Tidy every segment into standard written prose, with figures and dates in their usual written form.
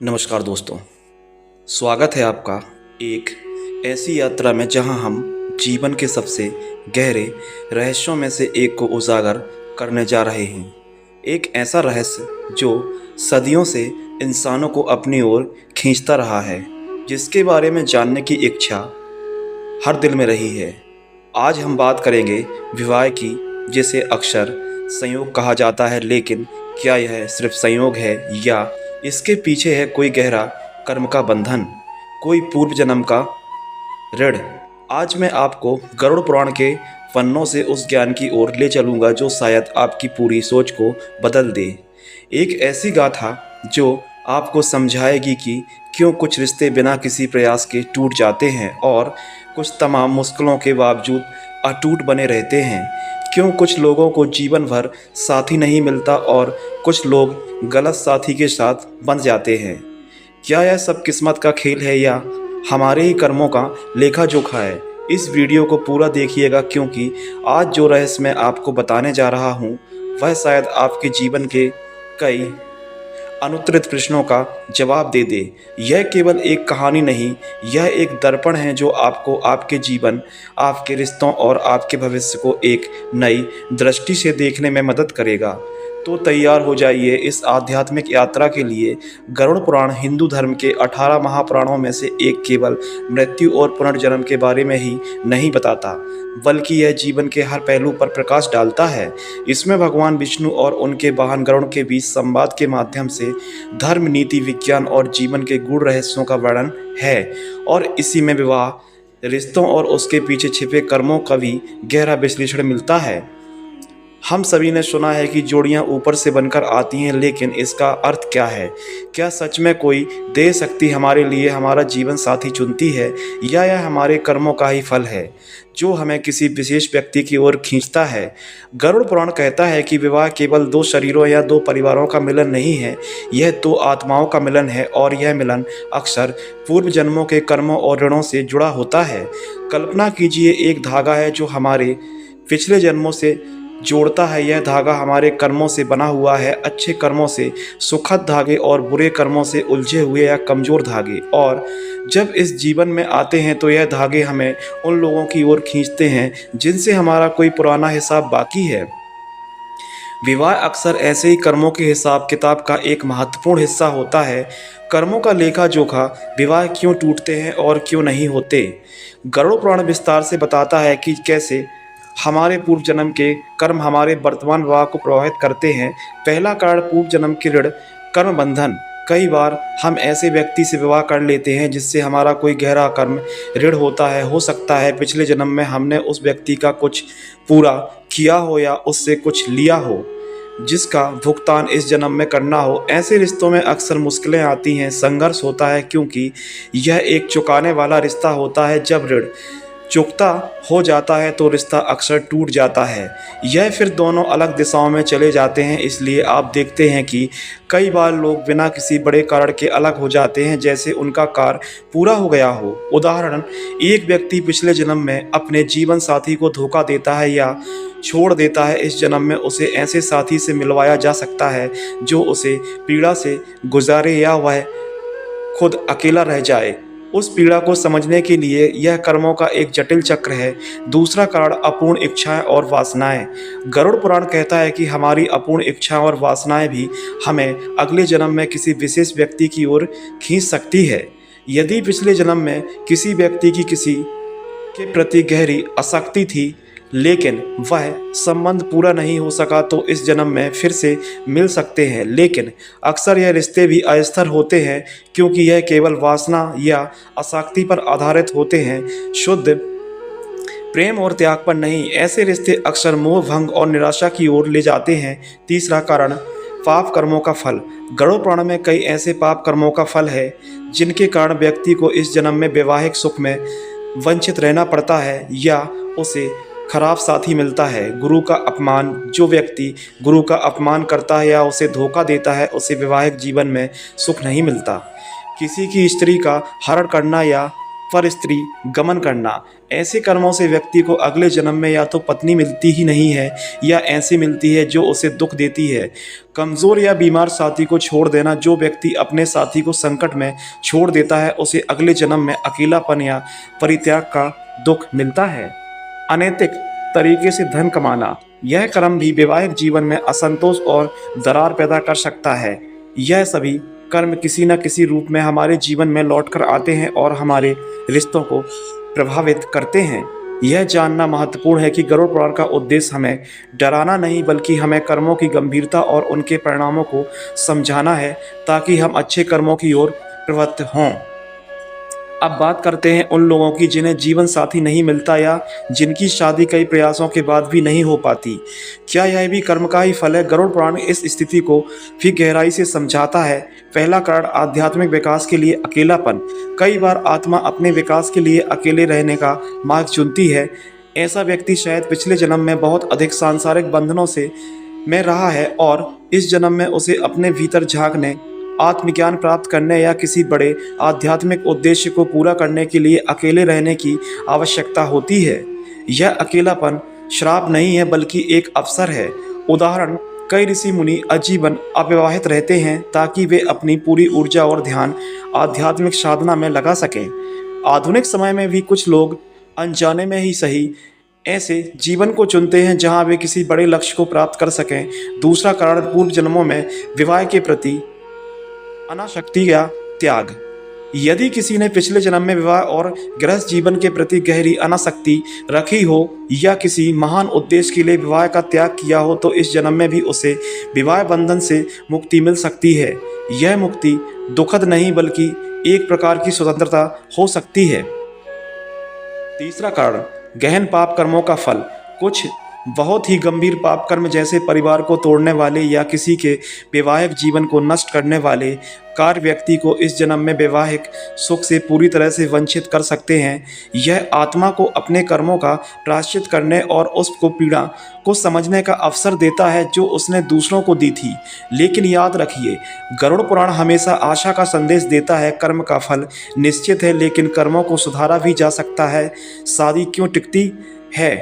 नमस्कार दोस्तों, स्वागत है आपका एक ऐसी यात्रा में जहां हम जीवन के सबसे गहरे रहस्यों में से एक को उजागर करने जा रहे हैं। एक ऐसा रहस्य जो सदियों से इंसानों को अपनी ओर खींचता रहा है, जिसके बारे में जानने की इच्छा हर दिल में रही है। आज हम बात करेंगे विवाह की, जिसे अक्सर संयोग कहा जाता है, लेकिन क्या यह सिर्फ संयोग है या इसके पीछे है कोई गहरा कर्म का बंधन, कोई पूर्व जन्म का ऋण। आज मैं आपको गरुड़ पुराण के पन्नों से उस ज्ञान की ओर ले चलूंगा जो शायद आपकी पूरी सोच को बदल दे। एक ऐसी गाथा जो आपको समझाएगी कि क्यों कुछ रिश्ते बिना किसी प्रयास के टूट जाते हैं और कुछ तमाम मुश्किलों के बावजूद अटूट बने रहते हैं। क्यों कुछ लोगों को जीवन भर साथी नहीं मिलता और कुछ लोग गलत साथी के साथ बंध जाते हैं। क्या यह सब किस्मत का खेल है या हमारे ही कर्मों का लेखा जोखा है? इस वीडियो को पूरा देखिएगा, क्योंकि आज जो रहस्य मैं आपको बताने जा रहा हूँ वह शायद आपके जीवन के कई अनुत्तरित प्रश्नों का जवाब दे दे। यह केवल एक कहानी नहीं, यह एक दर्पण है जो आपको आपके जीवन, आपके रिश्तों और आपके भविष्य को एक नई दृष्टि से देखने में मदद करेगा। तो तैयार हो जाइए इस आध्यात्मिक यात्रा के लिए। गरुड़ पुराण हिंदू धर्म के 18 महापुराणों में से एक केवल मृत्यु और पुनर्जन्म के बारे में ही नहीं बताता, बल्कि यह जीवन के हर पहलू पर प्रकाश डालता है। इसमें भगवान विष्णु और उनके वाहन गरुड़ के बीच संवाद के माध्यम से धर्म, नीति, विज्ञान और जीवन के गूढ़ रहस्यों का वर्णन है, और इसी में विवाह, रिश्तों और उसके पीछे छिपे कर्मों का भी गहरा विश्लेषण मिलता है। हम सभी ने सुना है कि जोड़ियां ऊपर से बनकर आती हैं, लेकिन इसका अर्थ क्या है? क्या सच में कोई देव शक्ति हमारे लिए हमारा जीवन साथी चुनती है, या यह हमारे कर्मों का ही फल है जो हमें किसी विशेष व्यक्ति की ओर खींचता है? गरुड़ पुराण कहता है कि विवाह केवल दो शरीरों या दो परिवारों का मिलन नहीं है, यह दो आत्माओं का मिलन है, और यह मिलन अक्सर पूर्व जन्मों के कर्मों और ऋणों से जुड़ा होता है। कल्पना कीजिए, एक धागा है जो हमारे पिछले जन्मों से जोड़ता है। यह धागा हमारे कर्मों से बना हुआ है, अच्छे कर्मों से सुखद धागे और बुरे कर्मों से उलझे हुए या कमजोर धागे। और जब इस जीवन में आते हैं तो यह धागे हमें उन लोगों की ओर खींचते हैं जिनसे हमारा कोई पुराना हिसाब बाकी है। विवाह अक्सर ऐसे ही कर्मों के हिसाब किताब का एक महत्वपूर्ण हिस्सा होता है। कर्मों का लेखा जोखा, विवाह क्यों टूटते हैं और क्यों नहीं होते। गरुड़ पुराण विस्तार से बताता है कि कैसे हमारे पूर्व जन्म के कर्म हमारे वर्तमान विवाह को प्रभावित करते हैं। पहला कारण पूर्व जन्म के ऋण, कर्म बंधन। कई बार हम ऐसे व्यक्ति से विवाह कर लेते हैं जिससे हमारा कोई गहरा कर्म ऋण होता है। हो सकता है पिछले जन्म में हमने उस व्यक्ति का कुछ पूरा किया हो या उससे कुछ लिया हो जिसका भुगतान इस जन्म में करना हो। ऐसे रिश्तों में अक्सर मुश्किलें आती हैं, संघर्ष होता है, क्योंकि यह एक चुकाने वाला रिश्ता होता है। जब ऋण चुकता हो जाता है तो रिश्ता अक्सर टूट जाता है। यह फिर दोनों अलग दिशाओं में चले जाते हैं। इसलिए आप देखते हैं कि कई बार लोग बिना किसी बड़े कारण के अलग हो जाते हैं, जैसे उनका कार्य पूरा हो गया हो। उदाहरण, एक व्यक्ति पिछले जन्म में अपने जीवन साथी को धोखा देता है या छोड़ देता है। इस जन्म में उसे ऐसे साथी से मिलवाया जा सकता है जो उसे पीड़ा से गुजारे या वह खुद अकेला रह जाए। उस पीड़ा को समझने के लिए यह कर्मों का एक जटिल चक्र है। दूसरा कारण अपूर्ण इच्छाएं और वासनाएं। गरुड़ पुराण कहता है कि हमारी अपूर्ण इच्छाएं और वासनाएं भी हमें अगले जन्म में किसी विशेष व्यक्ति की ओर खींच सकती है। यदि पिछले जन्म में किसी व्यक्ति की किसी के प्रति गहरी आसक्ति थी, लेकिन वह संबंध पूरा नहीं हो सका, तो इस जन्म में फिर से मिल सकते हैं। लेकिन अक्सर यह रिश्ते भी अस्थिर होते हैं, क्योंकि यह केवल वासना या आसक्ति पर आधारित होते हैं, शुद्ध प्रेम और त्याग पर नहीं। ऐसे रिश्ते अक्सर मोह भंग और निराशा की ओर ले जाते हैं। तीसरा कारण पाप कर्मों का फल। गरुड़ पुराण में कई ऐसे पाप कर्मों का फल है जिनके कारण व्यक्ति को इस जन्म में वैवाहिक सुख में वंचित रहना पड़ता है या उसे खराब साथी मिलता है। गुरु का अपमान। जो व्यक्ति गुरु का अपमान करता है या उसे धोखा देता है, उसे वैवाहिक जीवन में सुख नहीं मिलता। किसी की स्त्री का हरण करना या पर स्त्री गमन करना। ऐसे कर्मों से व्यक्ति को अगले जन्म में या तो पत्नी मिलती ही नहीं है या ऐसी मिलती है जो उसे दुख देती है। कमज़ोर या बीमार साथी को छोड़ देना। जो व्यक्ति अपने साथी को संकट में छोड़ देता है उसे अगले जन्म में अकेलापन या परित्याग का दुख मिलता है। अनैतिक तरीके से धन कमाना। यह कर्म भी वैवाहिक जीवन में असंतोष और दरार पैदा कर सकता है। यह सभी कर्म किसी न किसी रूप में हमारे जीवन में लौटकर आते हैं और हमारे रिश्तों को प्रभावित करते हैं। यह जानना महत्वपूर्ण है कि गरुड़ पुराण का उद्देश्य हमें डराना नहीं बल्कि हमें कर्मों की गंभीरता और उनके परिणामों को समझाना है ताकि हम अच्छे कर्मों की ओर प्रवृत्त हों। अब बात करते हैं उन लोगों की जिन्हें जीवन साथी नहीं मिलता या जिनकी शादी कई प्रयासों के बाद भी नहीं हो पाती। क्या यह भी कर्म का ही फल है? गरुड़ पुराण इस स्थिति को भी गहराई से समझाता है। पहला कारण आध्यात्मिक विकास के लिए अकेलापन। कई बार आत्मा अपने विकास के लिए अकेले रहने का मार्ग चुनती है। ऐसा व्यक्ति शायद पिछले जन्म में बहुत अधिक सांसारिक बंधनों से में रहा है और इस जन्म में उसे अपने भीतर झांकने, आत्मज्ञान प्राप्त करने या किसी बड़े आध्यात्मिक उद्देश्य को पूरा करने के लिए अकेले रहने की आवश्यकता होती है। यह अकेलापन श्राप नहीं है बल्कि एक अवसर है। उदाहरण, कई ऋषि मुनि आजीवन अविवाहित रहते हैं ताकि वे अपनी पूरी ऊर्जा और ध्यान आध्यात्मिक साधना में लगा सकें। आधुनिक समय में भी कुछ लोग अनजाने में ही सही ऐसे जीवन को चुनते हैं जहां वे किसी बड़े लक्ष्य को प्राप्त कर सकें। दूसरा कारण पूर्व जन्मों में विवाह के प्रति अनासक्ति या त्याग। यदि किसी ने पिछले जन्म में विवाह और गृहस्थ जीवन के प्रति गहरी अनासक्ति रखी हो या किसी महान उद्देश्य के लिए विवाह का त्याग किया हो तो इस जन्म में भी उसे विवाह बंधन से मुक्ति मिल सकती है। यह मुक्ति दुखद नहीं बल्कि एक प्रकार की स्वतंत्रता हो सकती है। तीसरा कारण गहन पाप कर्मों का फल। कुछ बहुत ही गंभीर पाप कर्म जैसे परिवार को तोड़ने वाले या किसी के वैवाहिक जीवन को नष्ट करने वाले कार्य व्यक्ति को इस जन्म में वैवाहिक सुख से पूरी तरह से वंचित कर सकते हैं। यह आत्मा को अपने कर्मों का प्रायश्चित करने और उसको पीड़ा को समझने का अवसर देता है जो उसने दूसरों को दी थी। लेकिन याद रखिए, गरुड़ पुराण हमेशा आशा का संदेश देता है। कर्म का फल निश्चित है लेकिन कर्मों को सुधारा भी जा सकता है। शादी क्यों टिकती है?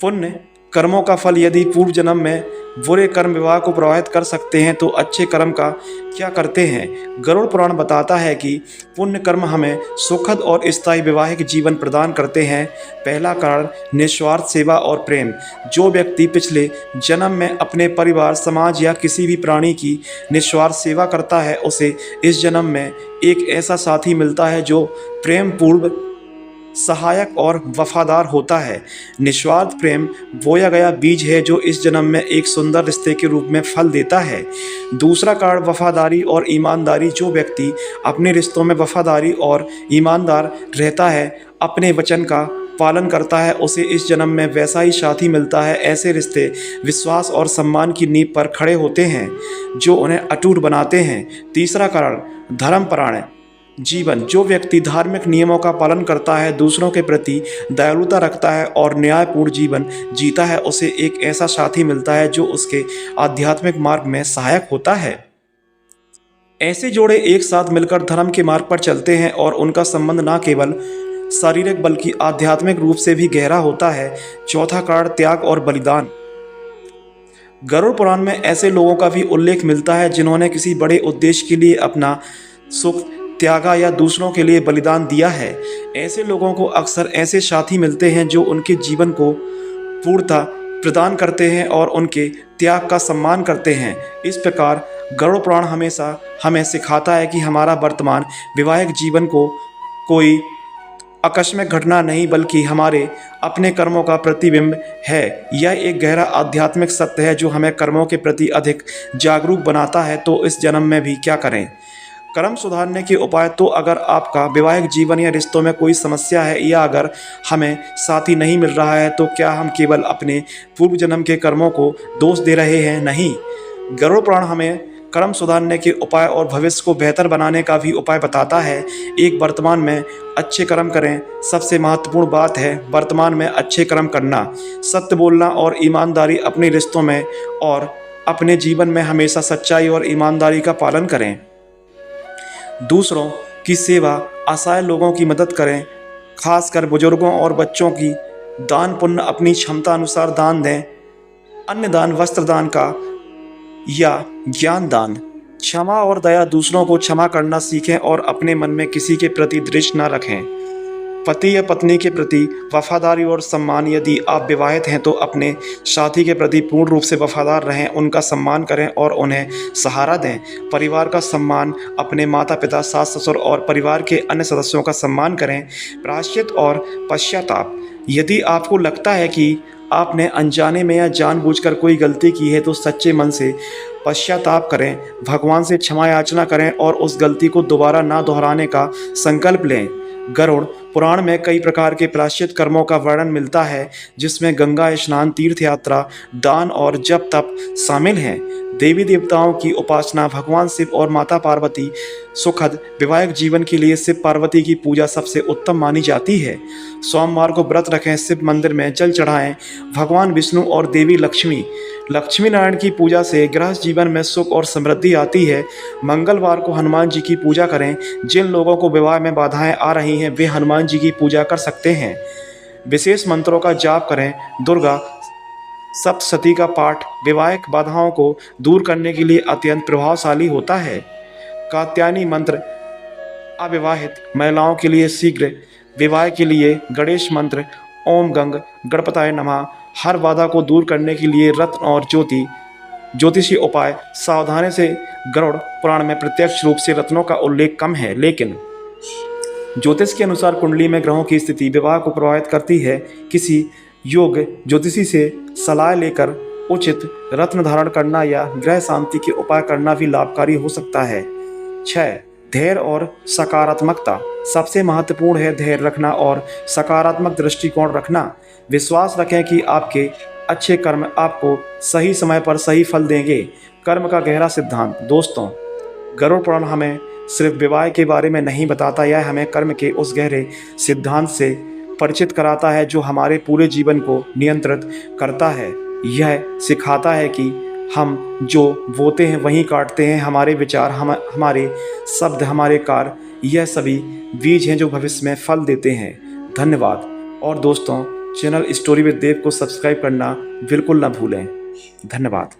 पुण्य कर्मों का फल। यदि पूर्व जन्म में बुरे कर्म विवाह को प्रभावित कर सकते हैं तो अच्छे कर्म का क्या करते हैं? गरुड़ पुराण बताता है कि पुण्य कर्म हमें सुखद और स्थायी वैवाहिक जीवन प्रदान करते हैं। पहला कारण निस्वार्थ सेवा और प्रेम। जो व्यक्ति पिछले जन्म में अपने परिवार, समाज या किसी भी प्राणी की निस्वार्थ सेवा करता है उसे इस जन्म में एक ऐसा साथी मिलता है जो प्रेम पूर्ण, सहायक और वफादार होता है। निस्वार्थ प्रेम बोया गया बीज है जो इस जन्म में एक सुंदर रिश्ते के रूप में फल देता है। दूसरा कारण वफादारी और ईमानदारी। जो व्यक्ति अपने रिश्तों में वफादारी और ईमानदार रहता है, अपने वचन का पालन करता है, उसे इस जन्म में वैसा ही साथी मिलता है। ऐसे रिश्ते विश्वास और सम्मान की नींव पर खड़े होते हैं जो उन्हें अटूट बनाते हैं। तीसरा कारण धर्मपरायण जीवन। जो व्यक्ति धार्मिक नियमों का पालन करता है, दूसरों के प्रति दयालुता रखता है और न्यायपूर्ण जीवन जीता है, उसे एक ऐसा साथी मिलता है जो उसके आध्यात्मिक मार्ग में सहायक होता है। ऐसे जोड़े एक साथ मिलकर धर्म के मार्ग पर चलते हैं और उनका संबंध न केवल शारीरिक बल्कि आध्यात्मिक रूप से भी गहरा होता है। चौथा कारण त्याग और बलिदान। गरुड़ पुराण में ऐसे लोगों का भी उल्लेख मिलता है जिन्होंने किसी बड़े उद्देश्य के लिए अपना सुख त्यागा या दूसरों के लिए बलिदान दिया है। ऐसे लोगों को अक्सर ऐसे साथी मिलते हैं जो उनके जीवन को पूर्णता प्रदान करते हैं और उनके त्याग का सम्मान करते हैं। इस प्रकार गरुड़ पुराण हमेशा हमें सिखाता है कि हमारा वर्तमान वैवाहिक जीवन को कोई आकस्मिक घटना नहीं बल्कि हमारे अपने कर्मों का प्रतिबिंब है। यह एक गहरा आध्यात्मिक सत्य है जो हमें कर्मों के प्रति अधिक जागरूक बनाता है। तो इस जन्म में भी क्या करें? कर्म सुधारने के उपाय। तो अगर आपका वैवाहिक जीवन या रिश्तों में कोई समस्या है या अगर हमें साथी नहीं मिल रहा है तो क्या हम केवल अपने पूर्व जन्म के कर्मों को दोष दे रहे हैं? नहीं। गरुड़ पुराण हमें कर्म सुधारने के उपाय और भविष्य को बेहतर बनाने का भी उपाय बताता है। एक वर्तमान में अच्छे कर्म करें। सबसे महत्वपूर्ण बात है वर्तमान में अच्छे कर्म करना, सत्य बोलना और ईमानदारी अपने रिश्तों में और अपने जीवन में हमेशा सच्चाई और ईमानदारी का पालन करें। दूसरों की सेवा असहाय लोगों की मदद करें, खासकर बुजुर्गों और बच्चों की। दान पुण्य अपनी क्षमता अनुसार दान दें, अन्न दान, वस्त्र दान का या ज्ञान दान। क्षमा और दया, दूसरों को क्षमा करना सीखें और अपने मन में किसी के प्रति द्वेष न रखें। पति या पत्नी के प्रति वफादारी और सम्मान, यदि आप विवाहित हैं तो अपने साथी के प्रति पूर्ण रूप से वफादार रहें, उनका सम्मान करें और उन्हें सहारा दें। परिवार का सम्मान, अपने माता पिता, सास ससुर और परिवार के अन्य सदस्यों का सम्मान करें। प्रायश्चित और पश्चाताप, यदि आपको लगता है कि आपने अनजाने में या जानबूझकर कोई गलती की है तो सच्चे मन से पश्चाताप करें, भगवान से क्षमा याचना करें और उस गलती को दोबारा ना दोहराने का संकल्प लें। गरुड़ पुराण में कई प्रकार के प्रायश्चित कर्मों का वर्णन मिलता है, जिसमें गंगा स्नान, तीर्थ यात्रा, दान और जप तप शामिल हैं। देवी देवताओं की उपासना, भगवान शिव और माता पार्वती, सुखद वैवाहिक जीवन के लिए शिव पार्वती की पूजा सबसे उत्तम मानी जाती है। सोमवार को व्रत रखें, शिव मंदिर में जल चढ़ाएं। भगवान विष्णु और देवी लक्ष्मी नारायण की पूजा से गृहस्थ जीवन में सुख और समृद्धि आती है। मंगलवार को हनुमान जी की पूजा करें। जिन लोगों को विवाह में बाधाएं आ रही हैं वे हनुमान जी की पूजा कर सकते हैं। विशेष मंत्रों का जाप करें। दुर्गा सप्तशती का पाठ वैवाहिक बाधाओं को दूर करने के लिए अत्यंत प्रभावशाली होता है। कात्यायनी मंत्र अविवाहित महिलाओं के लिए शीघ्र विवाह के लिए। गणेश मंत्र ओम गंग गणपताय नमः हर बाधा को दूर करने के लिए। रत्न और ज्योतिषी उपाय, सावधानी से। गरुड़ पुराण में प्रत्यक्ष रूप से रत्नों का उल्लेख कम है, लेकिन ज्योतिष के अनुसार कुंडली में ग्रहों की स्थिति विवाह को प्रभावित करती है। किसी योग ज्योतिषी से सलाह लेकर उचित रत्न धारण करना या ग्रह शांति के उपाय करना भी लाभकारी हो सकता है। 6. धैर्य और सकारात्मकता, सबसे महत्वपूर्ण है धैर्य रखना और सकारात्मक दृष्टिकोण रखना। विश्वास रखें कि आपके अच्छे कर्म आपको सही समय पर सही फल देंगे। कर्म का गहरा सिद्धांत। दोस्तों, गरुड़ पुराण हमें सिर्फ विवाह के बारे में नहीं बताता, यह हमें कर्म के उस गहरे सिद्धांत से परिचित कराता है जो हमारे पूरे जीवन को नियंत्रित करता है। यह सिखाता है कि हम जो बोते हैं वहीं काटते हैं। हमारे विचार, हमारे शब्द, हमारे कार्य, यह सभी बीज हैं जो भविष्य में फल देते हैं। धन्यवाद। और दोस्तों, चैनल स्टोरी विद देव को सब्सक्राइब करना बिल्कुल न भूलें। धन्यवाद।